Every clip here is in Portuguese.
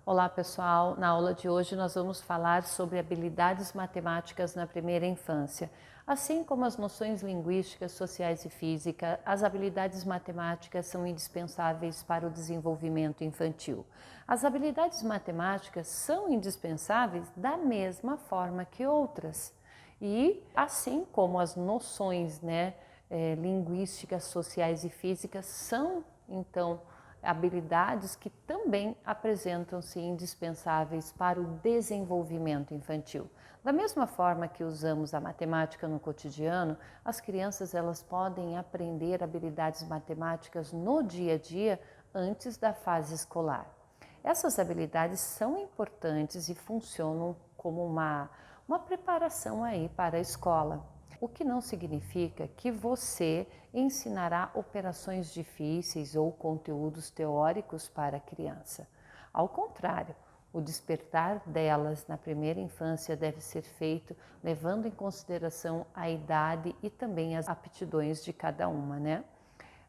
Olá pessoal, na aula de hoje nós vamos falar sobre habilidades matemáticas na primeira infância. Assim como as noções linguísticas, sociais e física, as habilidades matemáticas são indispensáveis para o desenvolvimento infantil. As habilidades matemáticas são indispensáveis da mesma forma que outras. E assim como as noções linguísticas, sociais e físicas são, então, habilidades que também apresentam-se indispensáveis para o desenvolvimento infantil. Da mesma forma que usamos a matemática no cotidiano, as crianças elas podem aprender habilidades matemáticas no dia a dia antes da fase escolar. Essas habilidades são importantes e funcionam como uma preparação aí para a escola. O que não significa que você ensinará operações difíceis ou conteúdos teóricos para a criança. Ao contrário, o despertar delas na primeira infância deve ser feito levando em consideração a idade e também as aptidões de cada uma, né?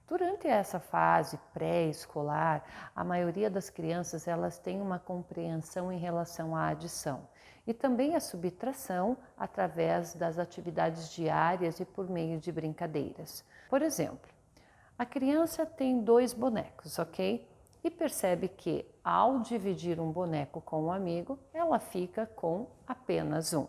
Durante essa fase pré-escolar, a maioria das crianças elas têm uma compreensão em relação à adição e também a subtração através das atividades diárias e por meio de brincadeiras. Por exemplo, a criança tem 2 bonecos, ok? E percebe que ao dividir um boneco com um amigo, ela fica com apenas um.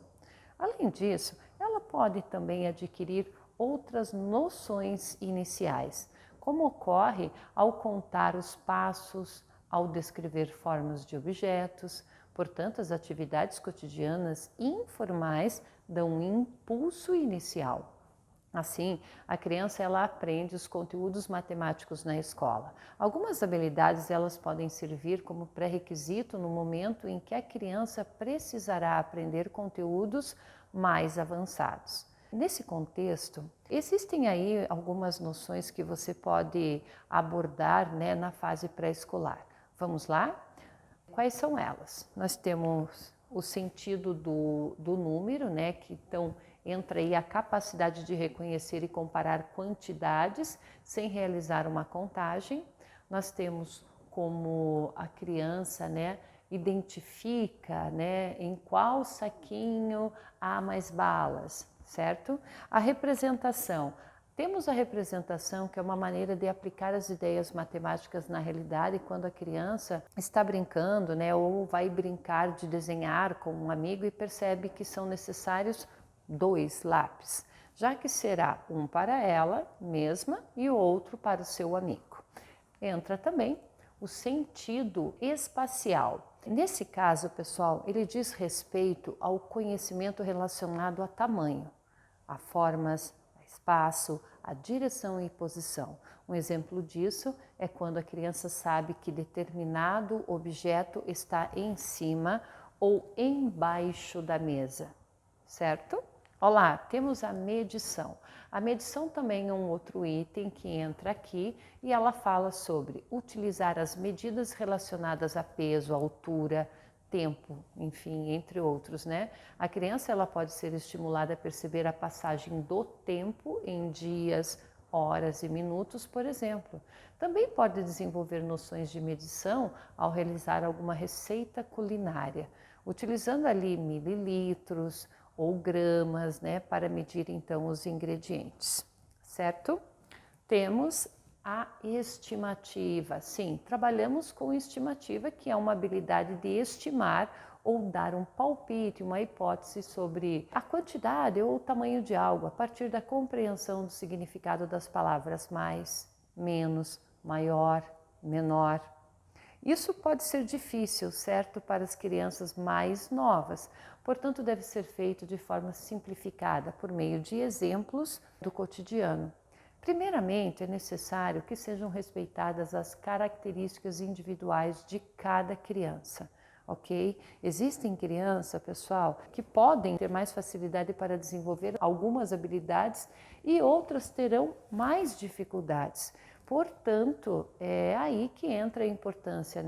Além disso, ela pode também adquirir outras noções iniciais, como ocorre ao contar os passos, ao descrever formas de objetos. Portanto, as atividades cotidianas informais dão um impulso inicial. Assim, a criança ela aprende os conteúdos matemáticos na escola. Algumas habilidades elas podem servir como pré-requisito no momento em que a criança precisará aprender conteúdos mais avançados. Nesse contexto, existem aí algumas noções que você pode abordar na fase pré-escolar. Vamos lá? Quais são elas? Nós temos o sentido do número, que então entra aí a capacidade de reconhecer e comparar quantidades sem realizar uma contagem. Nós temos como a criança, identifica, em qual saquinho há mais balas, certo? A representação. Temos a representação, que é uma maneira de aplicar as ideias matemáticas na realidade quando a criança está brincando, ou vai brincar de desenhar com um amigo e percebe que são necessários 2 lápis, já que será um para ela mesma e o outro para o seu amigo. Entra também o sentido espacial. Nesse caso, pessoal, ele diz respeito ao conhecimento relacionado a tamanho, a formas, espaço, a direção e posição. Um exemplo disso é quando a criança sabe que determinado objeto está em cima ou embaixo da mesa, certo? Olá, temos a medição. A medição também é um outro item que entra aqui e ela fala sobre utilizar as medidas relacionadas a peso, altura, tempo, enfim, entre outros, A criança ela pode ser estimulada a perceber a passagem do tempo em dias, horas e minutos, por exemplo. Também pode desenvolver noções de medição ao realizar alguma receita culinária, utilizando ali mililitros ou gramas, para medir então os ingredientes, certo? Temos a estimativa. Sim, trabalhamos com estimativa, que é uma habilidade de estimar ou dar um palpite, uma hipótese sobre a quantidade ou o tamanho de algo, a partir da compreensão do significado das palavras mais, menos, maior, menor. Isso pode ser difícil, certo, para as crianças mais novas, portanto deve ser feito de forma simplificada, por meio de exemplos do cotidiano. Primeiramente, é necessário que sejam respeitadas as características individuais de cada criança, ok? Existem crianças, pessoal, que podem ter mais facilidade para desenvolver algumas habilidades e outras terão mais dificuldades. Portanto, é aí que entra a importância,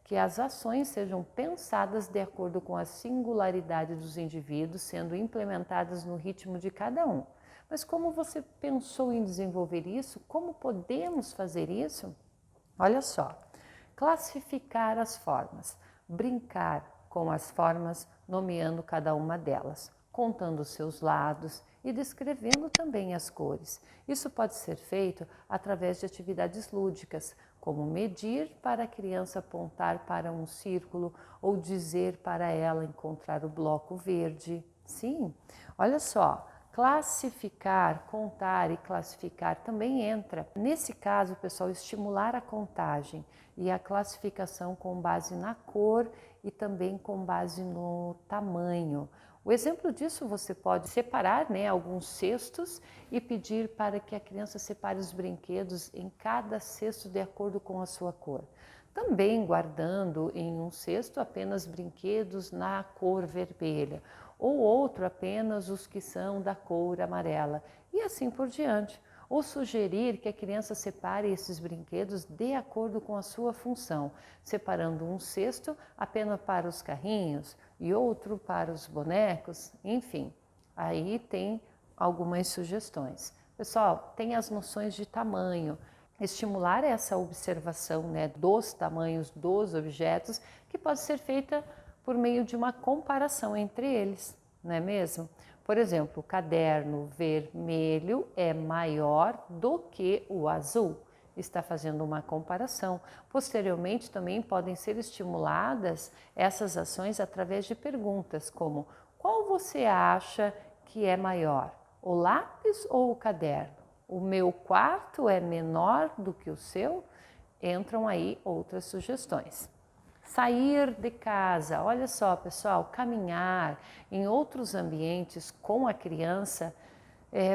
que as ações sejam pensadas de acordo com a singularidade dos indivíduos, sendo implementadas no ritmo de cada um. Mas como você pensou em desenvolver isso? Como podemos fazer isso? Olha só, classificar as formas. brincar com as formas, nomeando cada uma delas, contando os seus lados e descrevendo também as cores. Isso pode ser feito através de atividades lúdicas, como medir para a criança apontar para um círculo ou dizer para ela encontrar o bloco verde. Sim, olha só, classificar, contar e classificar também entra. Nesse caso, pessoal, estimular a contagem e a classificação com base na cor e também com base no tamanho. O exemplo disso, você pode separar, né, alguns cestos e pedir para que a criança separe os brinquedos em cada cesto de acordo com a sua cor. Também guardando em um cesto apenas brinquedos na cor vermelha, ou outro apenas os que são da cor amarela, e assim por diante. Ou sugerir que a criança separe esses brinquedos de acordo com a sua função, separando um cesto apenas para os carrinhos e outro para os bonecos, enfim. Aí tem algumas sugestões. Pessoal, tem as noções de tamanho. Estimular essa observação, né, dos tamanhos dos objetos, que pode ser feita por meio de uma comparação entre eles, não é mesmo? Por exemplo, o caderno vermelho é maior do que o azul. Está fazendo uma comparação. Posteriormente, também podem ser estimuladas essas ações através de perguntas como: qual você acha que é maior, o lápis ou o caderno? O meu quarto é menor do que o seu? Entram aí outras sugestões. Sair de casa, olha só pessoal, caminhar em outros ambientes com a criança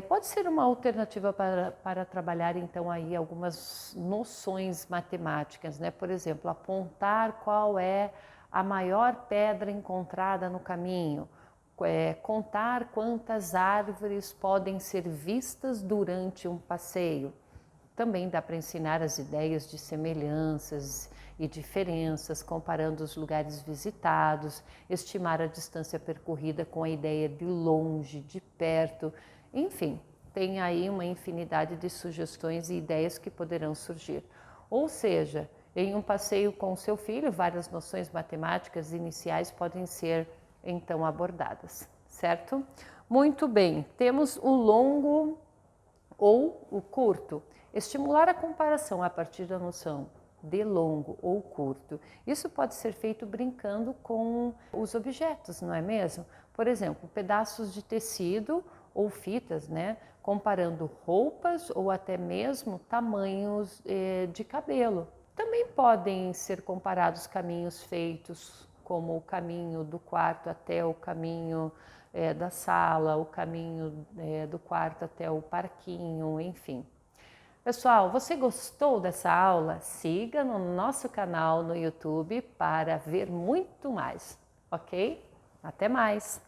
pode ser uma alternativa para trabalhar então aí algumas noções matemáticas, né? Por exemplo, apontar qual é a maior pedra encontrada no caminho, contar quantas árvores podem ser vistas durante um passeio. Também dá para ensinar as ideias de semelhanças e diferenças, comparando os lugares visitados, estimar a distância percorrida com a ideia de longe, de perto, enfim, tem aí uma infinidade de sugestões e ideias que poderão surgir. Ou seja, em um passeio com o seu filho, várias noções matemáticas iniciais podem ser então abordadas, certo? Muito bem, temos o longo ou o curto. Estimular a comparação a partir da noção de longo ou curto. Isso pode ser feito brincando com os objetos, não é mesmo? Por exemplo, pedaços de tecido ou fitas, né? Comparando roupas ou até mesmo tamanhos de cabelo. Também podem ser comparados caminhos feitos, como o caminho do quarto até o caminho da sala, o caminho do quarto até o parquinho, enfim. Pessoal, você gostou dessa aula? Siga no nosso canal no YouTube para ver muito mais, ok? Até mais!